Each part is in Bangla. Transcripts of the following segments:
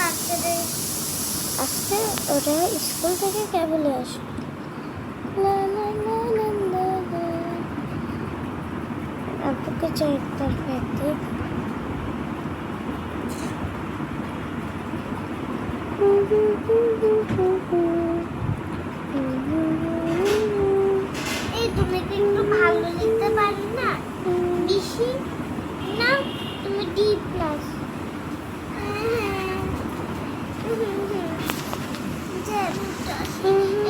বাচ্চাদের আজকে ওরা স্কুল থেকে কেবল আসবে। আপুকে চাই তার ব্যাগটি এই তুমি কি একটু ভালো লিখতে পারো না? বেশি না, তুমি ডি প্লাস।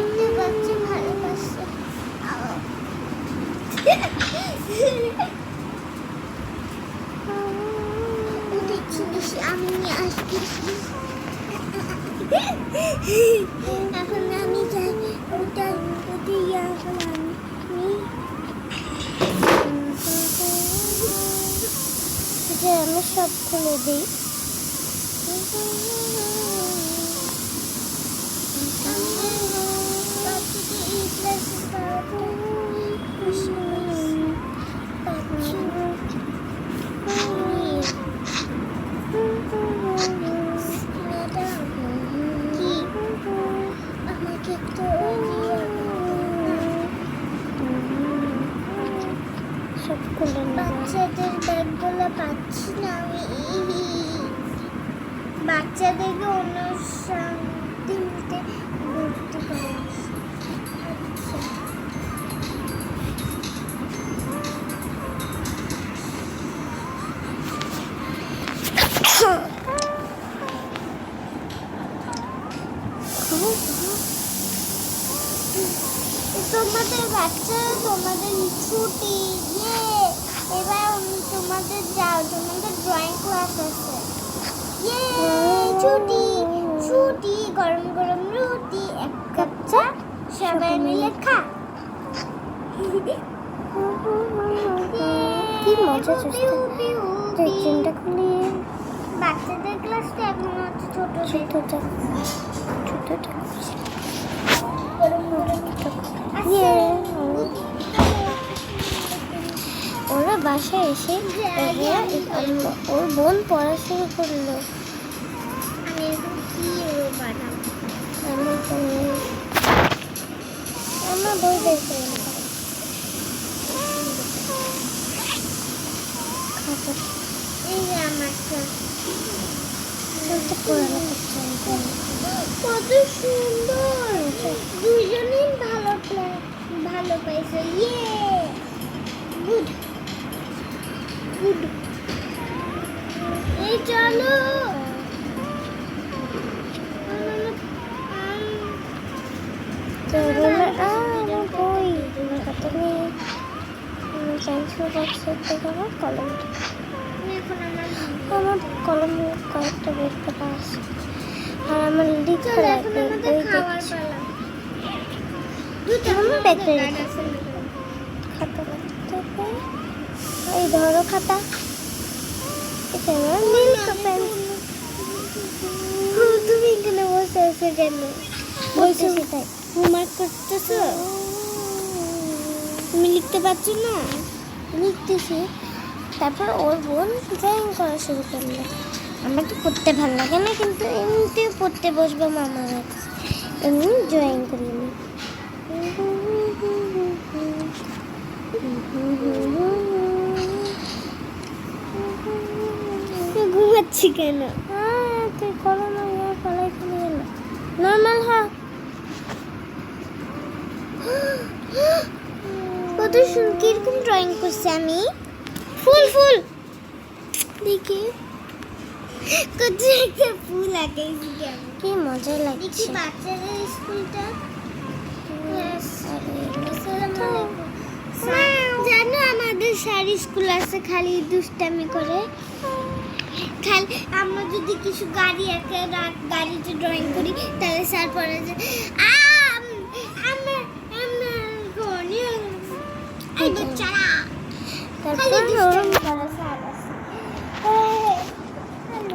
একটা বাচ্চা ভালোবাসে। দেখছি আমি আসতেছি। এখন আমি যাই ওটা ইয়া যে আমি সব খুলে দিই। বাচ্চাদের ব্যাগগুলো পাচ্ছি না আমি। বাচ্চাদেরকে অনুষ্ঠানটিতে ঘুরতে পারি। তোমাদের বাচ্চা, তোমাদের ছুটি, এবার তোমাদের যাও, তোমাদের ড্রয়িং ক্লাস আছে। ছুটি ছুটি, গরম গরম রুটি, এক কাপ চা, সবাই মিলে খা। কি মজা চিন্তা খুলি। বাচ্চাদের ক্লাসটা এখন হচ্ছে ছোটটা। ওরা বাসায় এসে ওর বোন পড়া শুরু করলো। আমি এখন কি বানাবো? আমার বই বের করে এই যে আমারটা কত সুন্দর, দুজনেই ভালো পাইছে। Good good. এই চলো বই পেন্সিল বক্সের থেকে আমার কলম, আমার কলম কয়েকটা বের করা আছে। আর আমার লিখা লাগবে খাতা লাগতে হবে। এই ধরো খাতা, এটা আমার নীল পেন্সিল। তুমি এখানে বসে আছো কেন? বলতেছি তাই। হোমওয়ার্ক করতেছো? তুমি লিখতে পারছো না? লিখতেছি। তারপর ওর বোন ড্রয়িং করা শুরু করলো। আমার তো পড়তে ভালো লাগে না, কিন্তু এমনিতেও পড়তে বসবো মামার কাছে, এমনি ড্রয়িং করি আমি। ঘুমাচ্ছি কেন? তুই করো না, ফলাই ফেলে গেল। নর্মাল হ্যাঁ। কত সুন্দর, কিরকম ড্রয়িং করছি আমি। ফুল ফুল দেখি, কত একটা ফুল আঁকাইছি। কি মজা লাগছে। বাচ্চাদের স্কুলটা জানো, আমাদের সারি স্কুল আছে, খালি দুষ্টামি করে। খালি আমরা যদি কিছু গাড়ি এঁকে গাড়িতে ড্রয়িং করি, তাহলে স্যার পরে যে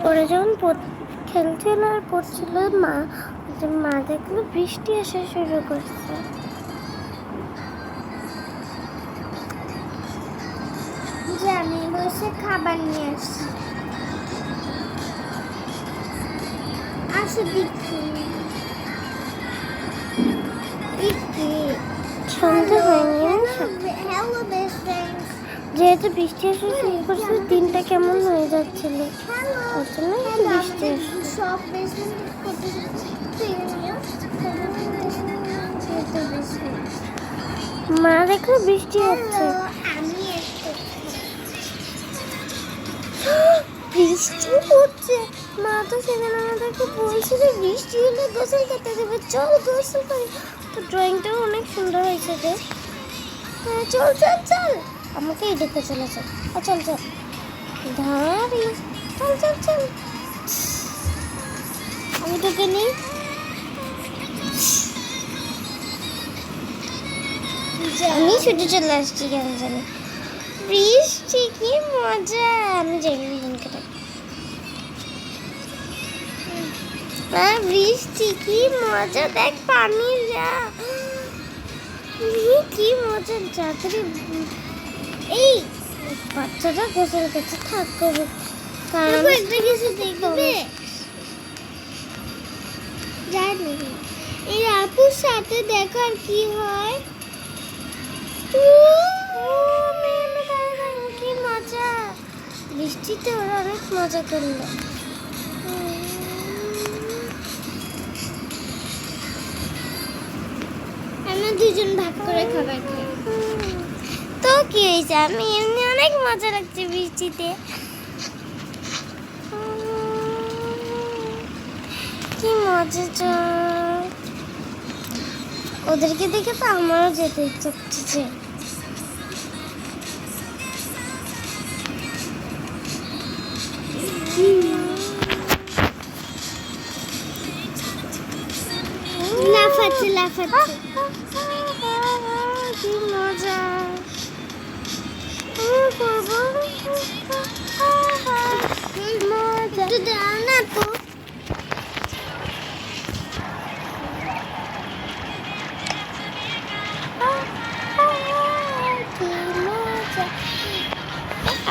ওরা যখন খেলছিল আর পড়ছিল, মা দেখলো বৃষ্টি আসা শুরু করছে। যে আমি বসে খাবার নিয়ে আসছি। আসো দেখি। সন্ধ্যা হয়নি হ্যালো বেস্ট ফ্রেন্ডস। যেহেতু বৃষ্টি এসে শুরু করছে দিনটা কেমন হয়ে যাচ্ছিল হ্যালো। ওর জন্য বৃষ্টি আসছে। সব বেস্ট ফ্রেন্ড করতে মা দেখলো বৃষ্টি হচ্ছে আমি একটু বৃষ্টি হচ্ছে মা তো সেদিন আমাদেরকে বলছিল বৃষ্টি হলে গোসল করতে দেবে চল গোসল করি তো ড্রয়িংটাও অনেক সুন্দর হয়েছে রে হ্যাঁ চল চল চল আমাকেই দেখে চলেছে চল চল ধারি চল চল চল আমি তোকে নিই। আমি ছুটে চলে আসছি কেন জানি বৃষ্টি কি মজা আমি যাই দিনকে বৃষ্টি কি মজা দেখ পানি যা কি মজা যাত্রী এই বাচ্চাটা গোসল করছে থাক করবে কারণ একটা কিছু দেখবে জানি এই আপুর সাথে দেখার কি হয়। কি মজা বৃষ্টিতে ওরা অনেক মজা করলো আমরা দুজন ভাগ করে খাবার খাই। তো কি হয়েছে আমি এমনি অনেক মজা লাগছে বৃষ্টিতে কি মজা ওদেরকে দেখে তো আমারও যেতে ইচ্ছে করছে লাফাচ্ছে লাফাচ্ছে কি মজা মজা একটু দাও না আপু।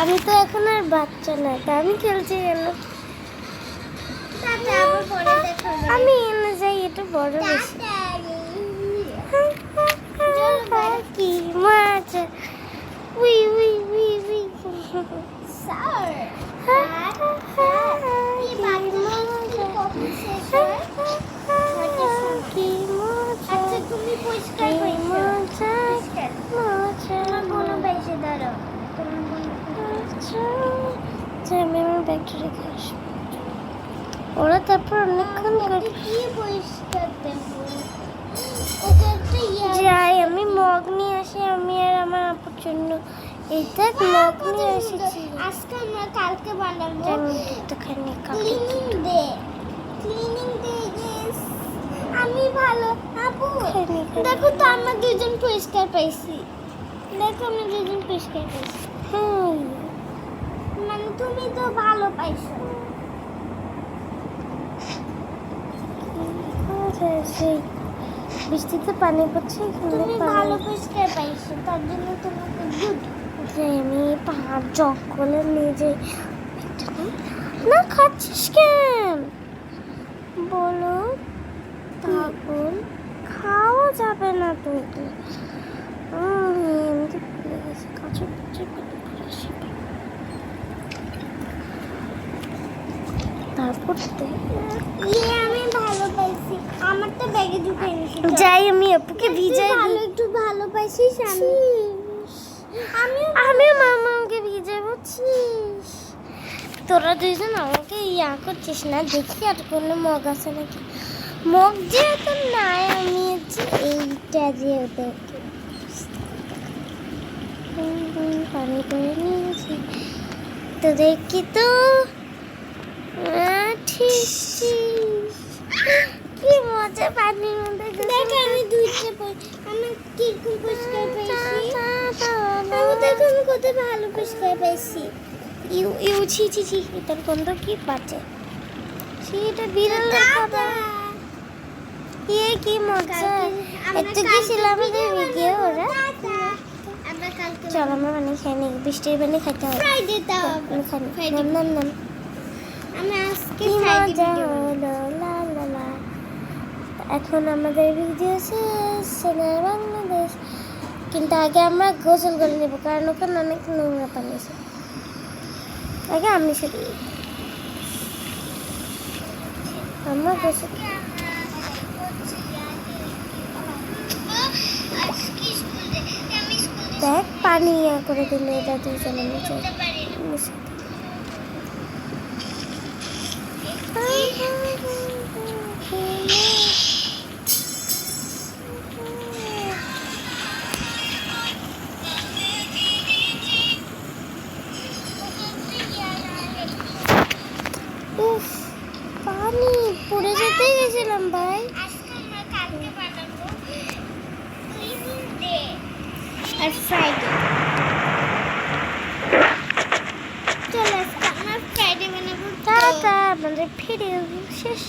আমি তো এখন আর বাচ্চা না তা আমি খেলছি কেন টাটা, আবার পরে দেখা হবে। আমি এনে যাই এটা বড় বেশি টাটা। কি মজা we we we we sir কি মজা কখন শেষ হয়? কি মজা আচ্ছা তুমি পরিষ্কার কি করেছো? মজা পরিষ্কার। মজা তোমার বোনও বেঁচে দাঁড়াও। তোমার বোন আমি আমার ব্যাগটা রেখে আসবো ওরা তারপর অনেকক্ষণ ওকে কি পরিষ্কার দেবো? ওকে একটা যাই আমি মগ নিয়ে আসি আমি আর আমার আপুর জন্য এইটা মগ নিয়ে এসেছি আজকে আমরা কালকে বানাবো আমি একটুখানি কাপড় cleaning day. Cleaning day is আমি ভালো আপু খাইনি, খাইনি। দেখো তো আমরা দুজন পরিষ্কার পাইছি। দেখো আমরা দুজন পরিষ্কার পাইছি। হ্যাঁ মানে তুমি তো ভালো পাইছো। সেই বৃষ্টিতে পানি পড়ছে এখানে তুমি পানি। ভালো পরিষ্কার পাইছো তার জন্য তোমাকে গুড। যে আমি পাহাড় জগ করে নিয়ে যাই এটা নে। না খাচ্ছিস কেন বলো তখন খাওয়া যাবে না তো এগুলো। এমনি ভুলে গেছি কাঁচা কাঁচা পেটে ভরে আসি। তারপর আমি ভালো পাইছি। আমার তো ব্যাগে ঢুকে এনেছি। যাই আমি আপুকে ভিজাই দিই একটু ভালো পাইছিস আমি। আমি মামাকে ভিজে বুঝছিস তোরা দুইজন আমাকে ইয়া করছিস না দেখি আর কোনো মগ আছে নাকি মগ যেহেতু নাই আমি হচ্ছে এইটা যে ওদেরকে পানি করে নিয়েছি তো দেখি তো ঠিক কি মজা পানির মধ্যে দেখ আমি দুইটা আমি কিরকম পরিষ্কার পাইছি। আমি দেখো আমি কত ভালো পরিষ্কার পাইছি। ইউ ইউ ছি ছি ছি এটার গন্ধ কি পাচ্ছে সেটা বিড়ালের খাবার ইয়ে কি মজা একটু কি ছিল আমাদের ভিডিও ওরা আমরা কালকে চল আমরা পানি খাই নি বৃষ্টির পানি খাইতে হবে ফ্রাইডে দাও আমি খাই Friday. নাম নাম নাম আমি আজকে কি ফ্রাইডে মজা ভিডিও হলো লা এখন আমাদের ভিডিও শেষ সোনার বাংলাদেশ, কিন্তু আগে আমরা গোসল করে নেব কারণ ওখানে অনেক নোংরা পানি আছে। আগে আমি সেটা আমরা গোসল দেখ পানি ইয়া করে দিলে এটা দুজনে নিচে মিশে। উফ পানি পড়ে যেতেই গেছিলাম ভাই। আর ফ্রাইডে চলো আজকে আমরা ফ্রাইডে বানাবো। টাটা, আমাদের ভিডিও শেষ।